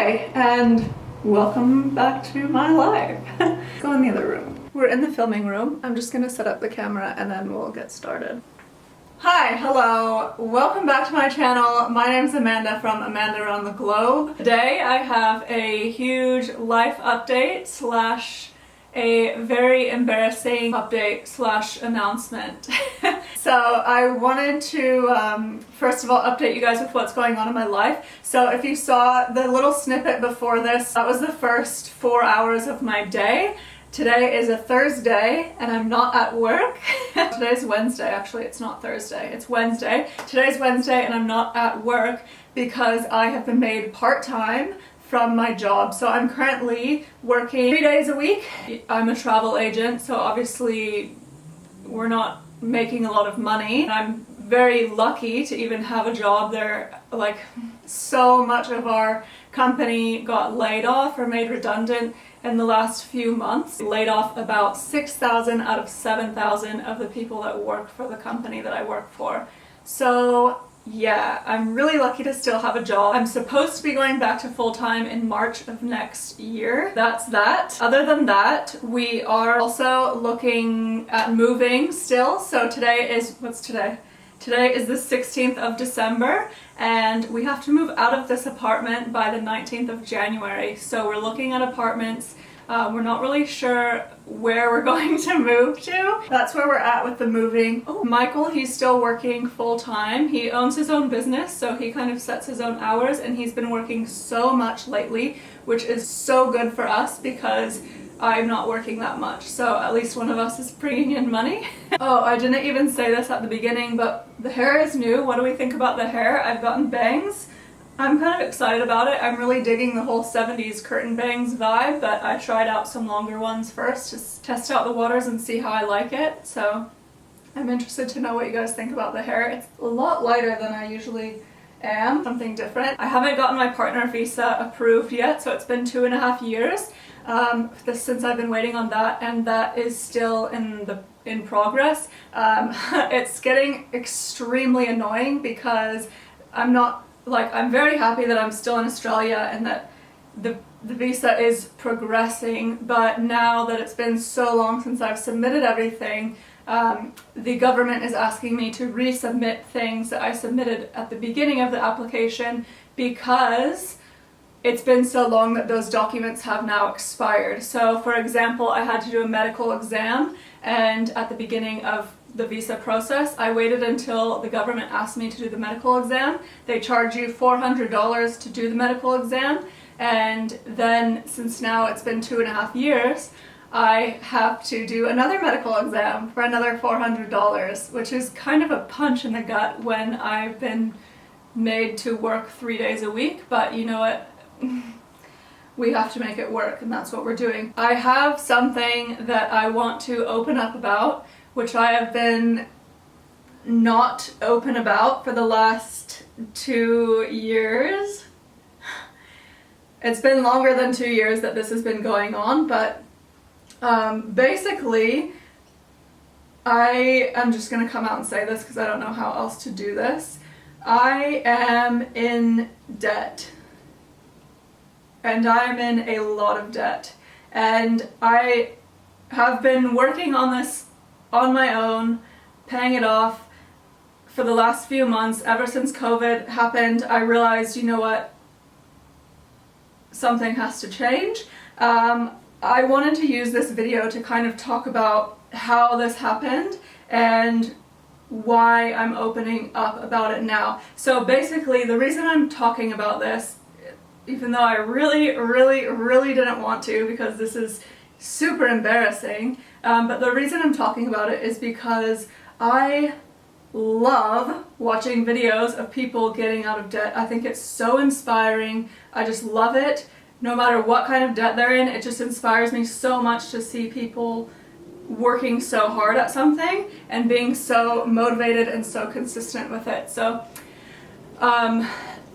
Hi, and welcome back to my life. Go in the other room. We're in the filming room. I'm just gonna set up the camera and then we'll get started. Hi, hello, welcome back to my channel. My name's Amanda from Amanda Around the Globe. Today I have a huge life update slash a very embarrassing update slash announcement. So I wanted to first of all update you guys with what's going on in my life. So if you saw the little snippet before this, that was the first 4 hours of my day. Today is a Thursday and I'm not at work. Today's Wednesday, actually it's not Thursday, it's Wednesday. Today's Wednesday and I'm not at work because I have been made part-time from my job. So I'm currently working 3 days a week. I'm a travel agent, so obviously we're not making a lot of money. I'm very lucky to even have a job there. Like, so much of our company got laid off or made redundant in the last few months. Laid off about 6,000 out of 7,000 of the people that work for the company that I work for. So yeah, I'm really lucky to still have a job. I'm supposed to be going back to full-time in March of next year. That's that. Other than that, we are also looking at moving still. So today is, what's today? Today is the 16th of December and we have to move out of this apartment by the 19th of January. So we're looking at apartments. We're not really sure where we're going to move to. That's where we're at with the moving. Oh, Michael, he's still working full-time. He owns his own business, so he kind of sets his own hours, and he's been working so much lately, which is so good for us because I'm not working that much, so at least one of us is bringing in money. Oh, I didn't even say this at the beginning, but the hair is new. What do we think about the hair? I've gotten bangs. I'm kind of excited about it. I'm really digging the whole 70s curtain bangs vibe, but I tried out some longer ones first to test out the waters and see how I like it. So I'm interested to know what you guys think about the hair. It's a lot lighter than I usually am, something different. I haven't gotten my partner visa approved yet, so it's been 2.5 years since I've been waiting on that, and that is still in progress. It's getting extremely annoying because I'm very happy that I'm still in Australia and that the visa is progressing, but now that it's been so long since I've submitted everything, the government is asking me to resubmit things that I submitted at the beginning of the application because it's been so long that those documents have now expired. So for example, I had to do a medical exam, and at the beginning of the visa process, I waited until the government asked me to do the medical exam. They charge you $400 to do the medical exam, and then since now it's been 2.5 years, I have to do another medical exam for another $400, which is kind of a punch in the gut when I've been made to work 3 days a week, but you know what? We have to make it work, and that's what we're doing. I have something that I want to open up about, which I have been not open about for the last 2 years. It's been longer than 2 years that this has been going on, but basically, I am just gonna come out and say this because I don't know how else to do this. I am in debt. And I'm in a lot of debt. And I have been working on this on my own, paying it off for the last few months. Ever since COVID happened, I realized, you know what, something has to change. I wanted to use this video to kind of talk about how this happened and why I'm opening up about it now. So basically, the reason I'm talking about this, even though I really didn't want to because this is super embarrassing, but the reason I'm talking about it is because I love watching videos of people getting out of debt. I think it's so inspiring. I just love it. No matter what kind of debt they're in, it just inspires me so much to see people working so hard at something and being so motivated and so consistent with it. So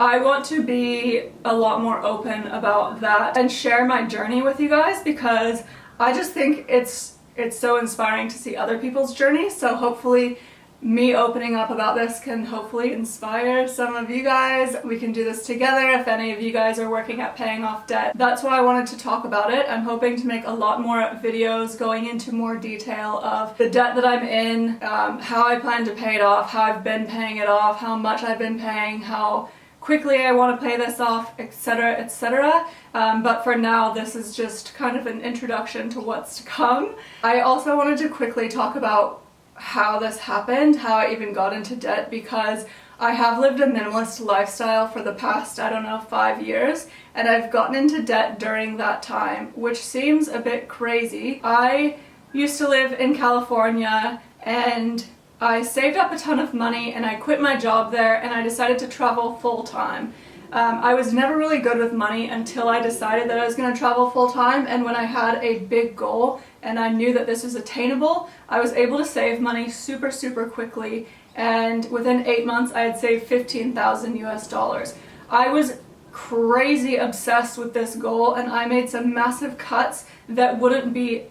I want to be a lot more open about that and share my journey with you guys because I just think it's so inspiring to see other people's journey. So hopefully me opening up about this can hopefully inspire some of you guys. We can do this together if any of you guys are working at paying off debt. That's why I wanted to talk about it. I'm hoping to make a lot more videos going into more detail of the debt that I'm in, how I plan to pay it off, how I've been paying it off, how much I've been paying, how quickly I want to pay this off, etc., etc. But for now, this is just kind of an introduction to what's to come. I also wanted to quickly talk about how this happened, how I even got into debt, because I have lived a minimalist lifestyle for the past, I don't know, 5 years, and I've gotten into debt during that time, which seems a bit crazy. I used to live in California and I saved up a ton of money and I quit my job there and I decided to travel full-time. I was never really good with money until I decided that I was going to travel full-time, and when I had a big goal and I knew that this was attainable, I was able to save money super quickly, and within 8 months I had saved 15,000 US dollars. I was crazy obsessed with this goal and I made some massive cuts that wouldn't be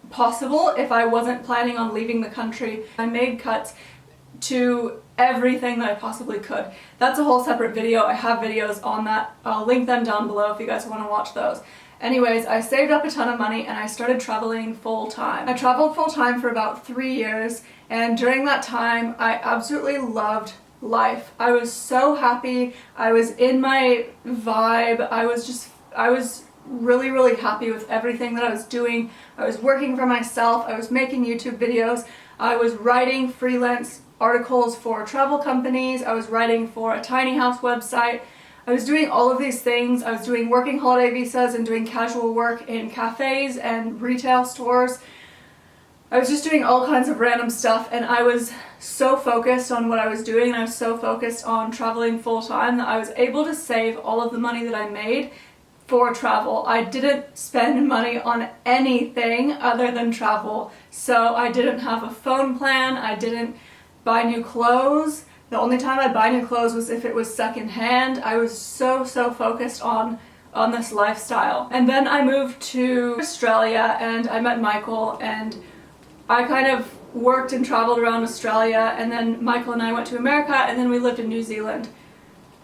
possible if I wasn't planning on leaving the country. I made cuts to everything that I possibly could. That's a whole separate video. I have videos on that. I'll link them down below if you guys want to watch those. Anyways, I saved up a ton of money and I started traveling full-time. I traveled full-time for about 3 years, and during that time I absolutely loved life. I was so happy. I was in my vibe. I was really happy with everything that I was doing. I was working for myself. I was making YouTube videos. I was writing freelance articles for travel companies. I was writing for a tiny house website. I was doing all of these things. I was doing working holiday visas and doing casual work in cafes and retail stores. I was just doing all kinds of random stuff, and I was so focused on what I was doing, and I was so focused on traveling full-time that I was able to save all of the money that I made for travel. I didn't spend money on anything other than travel. So I didn't have a phone plan. I didn't buy new clothes. The only time I'd buy new clothes was if it was secondhand. I was so focused on this lifestyle. And then I moved to Australia and I met Michael, and I kind of worked and traveled around Australia, and then Michael and I went to America, and then we lived in New Zealand.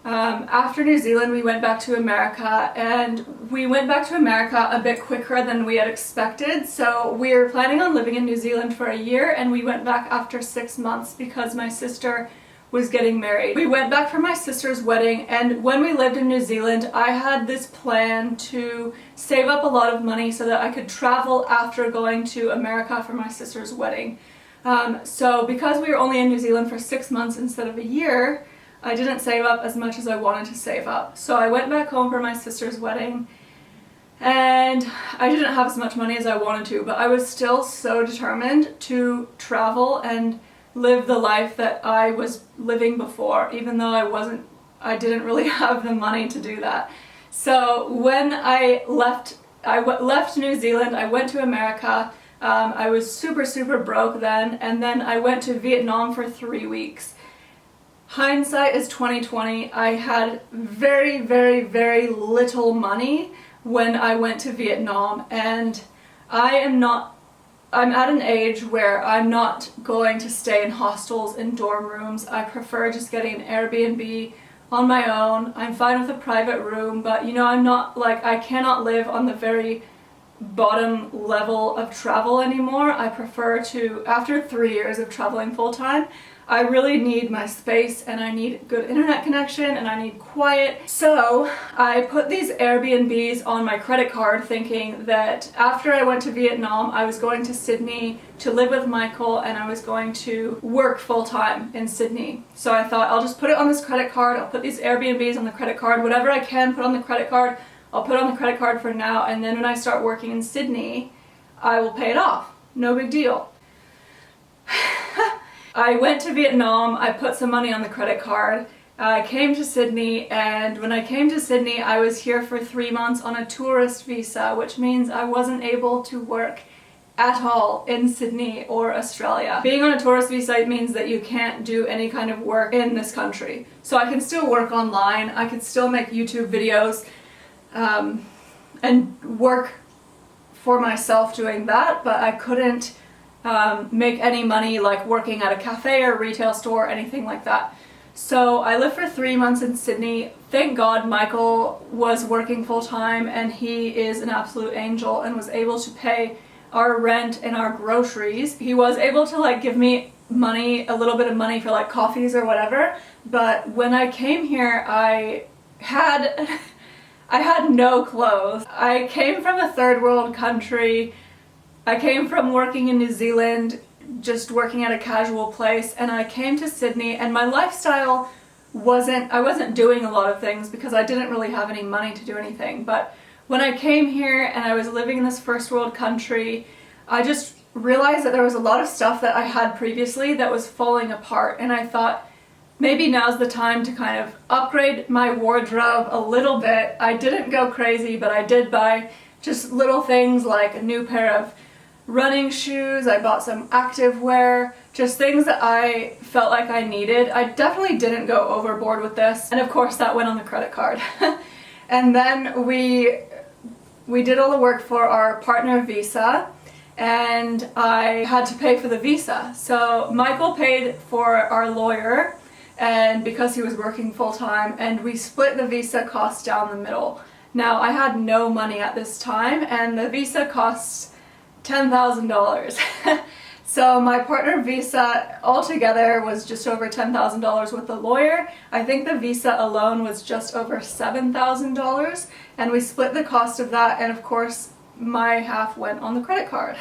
After New Zealand, we went back to America, and we went back to America a bit quicker than we had expected. So we were planning on living in New Zealand for a year, and we went back after 6 months because my sister was getting married. We went back for my sister's wedding, and when we lived in New Zealand, I had this plan to save up a lot of money so that I could travel after going to America for my sister's wedding. So because we were only in New Zealand for 6 months instead of a year, I didn't save up as much as I wanted to save up. So I went back home for my sister's wedding, and I didn't have as much money as I wanted to, but I was still so determined to travel and live the life that I was living before, even though I didn't really have the money to do that. So when I left New Zealand, I went to America. I was super broke then, and then I went to Vietnam for 3 weeks. Hindsight is 2020. I had very little money when I went to Vietnam, and I'm at an age where I'm not going to stay in hostels and dorm rooms. I prefer just getting an Airbnb on my own. I'm fine with a private room, but you know, I cannot live on the very bottom level of travel anymore. I prefer to, after 3 years of traveling full-time, I really need my space, and I need good internet connection, and I need quiet. So I put these Airbnbs on my credit card, thinking that after I went to Vietnam, I was going to Sydney to live with Michael, and I was going to work full-time in Sydney. So I thought, I'll just put it on this credit card. I'll put these Airbnbs on the credit card. Whatever I can put on the credit card, I'll put on the credit card for now, and then when I start working in Sydney, I will pay it off. No big deal. I went to Vietnam, I put some money on the credit card, I came to Sydney, and when I came to Sydney, I was here for 3 months on a tourist visa, which means I wasn't able to work at all in Sydney or Australia. Being on a tourist visa means that you can't do any kind of work in this country. So I can still work online, I can still make YouTube videos, and work for myself doing that, but I couldn't make any money like working at a cafe or retail store, anything like that. So I lived for 3 months in Sydney. Thank God Michael was working full-time, and he is an absolute angel and was able to pay our rent and our groceries. He was able to like give me money, a little bit of money for like coffees or whatever, but when I came here I had no clothes. I came from a third world country. I came from working in New Zealand, just working at a casual place, and I came to Sydney, and my lifestyle I wasn't doing a lot of things because I didn't really have any money to do anything. But when I came here and I was living in this first world country, I just realized that there was a lot of stuff that I had previously that was falling apart, and I thought maybe now's the time to kind of upgrade my wardrobe a little bit. I didn't go crazy, but I did buy just little things like a new pair of running shoes. I bought some active wear, just things that I felt like I needed. I definitely didn't go overboard with this, and of course that went on the credit card. And then we did all the work for our partner visa, and I had to pay for the visa. So Michael paid for our lawyer, and because he was working full-time, and we split the visa cost down the middle. Now I had no money at this time, and the visa costs $10,000. So my partner visa altogether was just over $10,000 with the lawyer. I think the visa alone was just over $7,000, and we split the cost of that, and of course my half went on the credit card.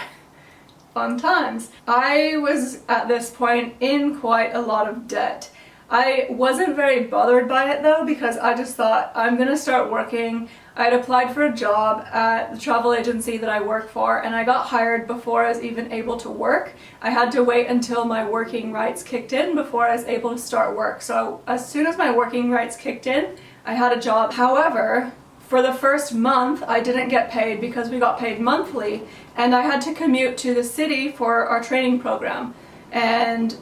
Fun times. I was at this point in quite a lot of debt. I wasn't very bothered by it though, because I just thought I'm gonna start working. I had applied for a job at the travel agency that I work for, and I got hired before I was even able to work. I had to wait until my working rights kicked in before I was able to start work. So as soon as my working rights kicked in, I had a job. However, for the first month I didn't get paid because we got paid monthly, and I had to commute to the city for our training program. And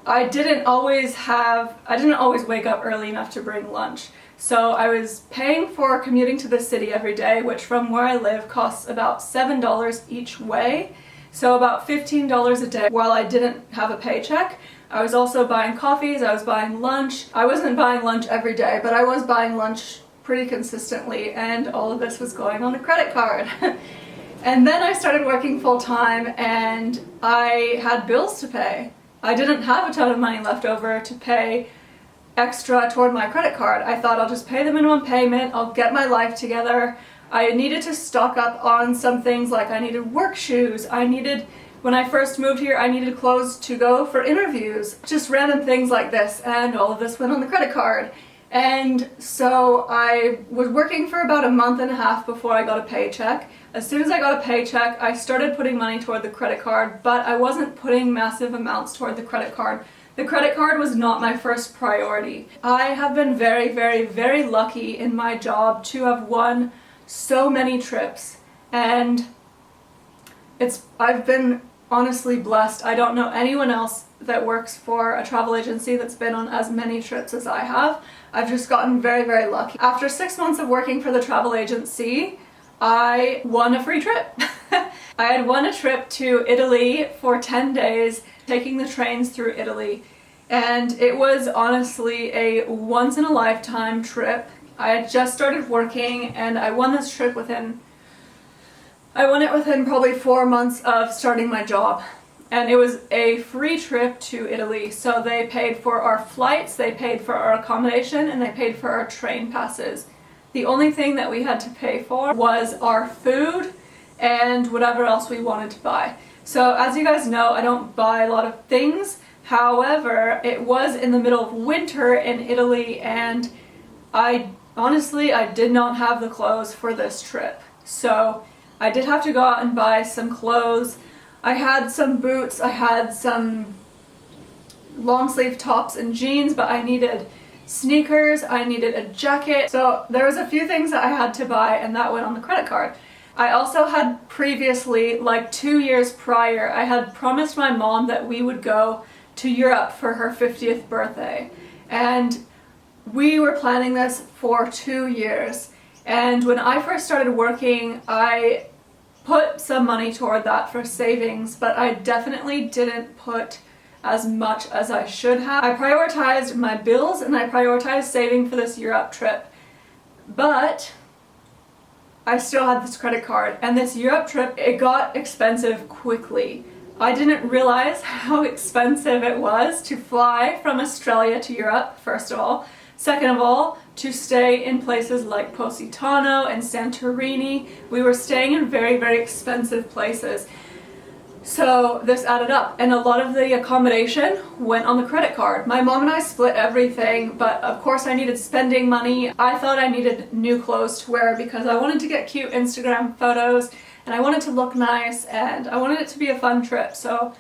I didn't always wake up early enough to bring lunch. So I was paying for commuting to the city every day, which from where I live costs about $7 each way. So about $15 a day while I didn't have a paycheck. I was also buying coffees, I was buying lunch. I wasn't buying lunch every day, but I was buying lunch pretty consistently, and all of this was going on the credit card. And then I started working full-time, and I had bills to pay. I didn't have a ton of money left over to pay extra toward my credit card. I thought I'll just pay the minimum payment, I'll get my life together. I needed to stock up on some things, like I needed work shoes, when I first moved here, I needed clothes to go for interviews, just random things like this, and all of this went on the credit card. And so I was working for about a month and a half before I got a paycheck. As soon as I got a paycheck, I started putting money toward the credit card, but I wasn't putting massive amounts toward the credit card. The credit card was not my first priority. I have been very, very, very lucky in my job to have won so many trips, and I've been honestly blessed. I don't know anyone else that works for a travel agency that's been on as many trips as I have. I've just gotten very, very lucky. After 6 months of working for the travel agency, I won a free trip. I had won a trip to Italy for 10 days, taking the trains through Italy, and it was honestly a once-in-a-lifetime trip. I had just started working, and I won this trip within probably 4 months of starting my job. And it was a free trip to Italy, so they paid for our flights, they paid for our accommodation, and they paid for our train passes. The only thing that we had to pay for was our food and whatever else we wanted to buy. So as you guys know, I don't buy a lot of things. However, it was in the middle of winter in Italy, and I did not have the clothes for this trip. So I did have to go out and buy some clothes. I had some boots, I had some long sleeve tops and jeans, but I needed sneakers, I needed a jacket. So there was a few things that I had to buy, and that went on the credit card. I also had previously, like 2 years prior, I had promised my mom that we would go to Europe for her 50th birthday. And we were planning this for 2 years. And when I first started working, I put some money toward that for savings, but I definitely didn't put as much as I should have. I prioritized my bills and I prioritized saving for this Europe trip, but I still had this credit card, and this Europe trip, it got expensive quickly. I didn't realize how expensive it was to fly from Australia to Europe, first of all. Second of all, to stay in places like Positano and Santorini. We were staying in very, very expensive places. So this added up, and a lot of the accommodation went on the credit card. My mom and I split everything, but of course I needed spending money. I thought I needed new clothes to wear because I wanted to get cute Instagram photos, and I wanted to look nice, and I wanted it to be a fun trip. So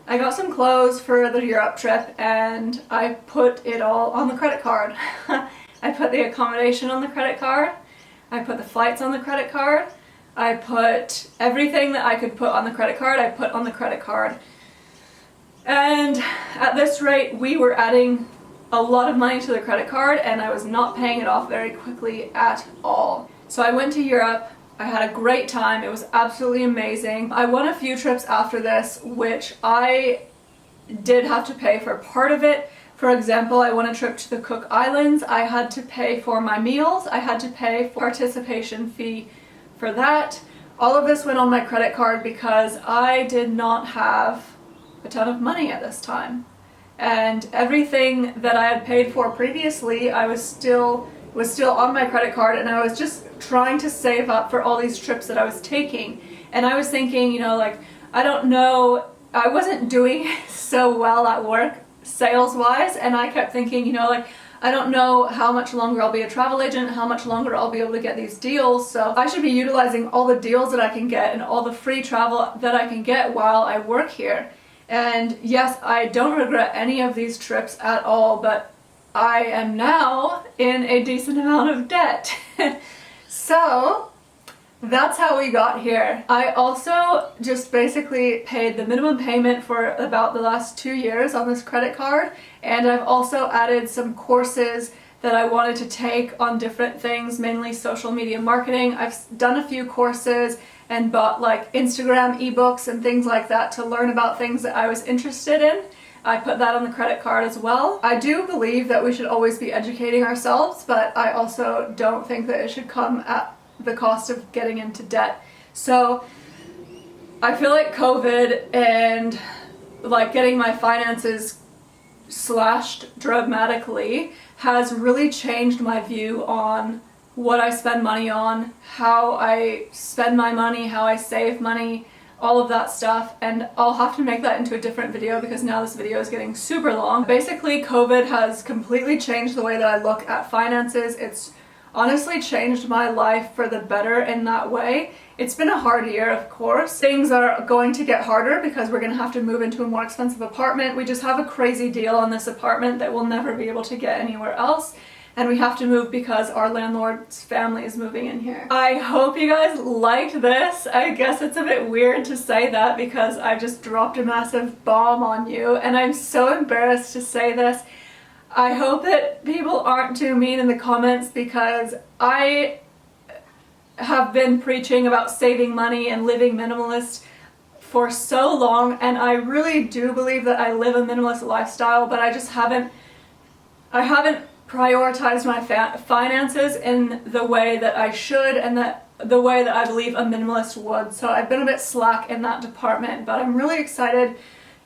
I got some clothes for the Europe trip, and I put it all on the credit card. I put the accommodation on the credit card. I put the flights on the credit card. I put everything that I could put on the credit card, I put on the credit card. And at this rate, we were adding a lot of money to the credit card, and I was not paying it off very quickly at all. So I went to Europe. I had a great time. It was absolutely amazing. I won a few trips after this, which I did have to pay for part of it. For example, I won a trip to the Cook Islands. I had to pay for my meals. I had to pay for participation fee for that. All of this went on my credit card because I did not have a ton of money at this time. And everything that I had paid for previously, I was still on my credit card, and I was just trying to save up for all these trips that I was taking. And I was thinking, you know, like, I don't know, I wasn't doing so well at work sales-wise, and I kept thinking, you know, like, I don't know how much longer I'll be a travel agent, how much longer I'll be able to get these deals, so I should be utilizing all the deals that I can get and all the free travel that I can get while I work here. And yes, I don't regret any of these trips at all, but I am now in a decent amount of debt. So that's how we got here. I also just basically paid the minimum payment for about the last 2 years on this credit card, and I've also added some courses that I wanted to take on different things, mainly social media marketing. I've done a few courses and bought like Instagram ebooks and things like that to learn about things that I was interested in. I put that on the credit card as well. I do believe that we should always be educating ourselves, but I also don't think that it should come at the cost of getting into debt. So I feel like COVID and like getting my finances slashed dramatically has really changed my view on what I spend money on, how I spend my money, how I save money, all of that stuff, and I'll have to make that into a different video because now this video is getting super long. Basically, COVID has completely changed the way that I look at finances. It's honestly changed my life for the better in that way. It's been a hard year, of course. Things are going to get harder because we're going to have to move into a more expensive apartment. We just have a crazy deal on this apartment that we'll never be able to get anywhere else. And we have to move because our landlord's family is moving in here. I hope you guys liked this. I guess it's a bit weird to say that because I just dropped a massive bomb on you, and I'm so embarrassed to say this. I hope that people aren't too mean in the comments because I have been preaching about saving money and living minimalist for so long, and I really do believe that I live a minimalist lifestyle, but I just haven't prioritized my finances in the way that I should and the way that I believe a minimalist would. So I've been a bit slack in that department, but I'm really excited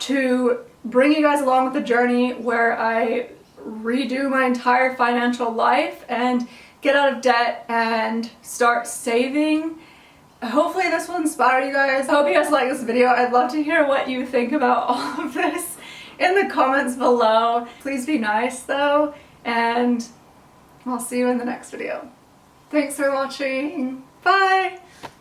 to bring you guys along with the journey where I redo my entire financial life and get out of debt and start saving. Hopefully this will inspire you guys. I hope you guys like this video. I'd love to hear what you think about all of this in the comments below. Please be nice though, and I'll see you in the next video. Thanks for watching. Bye!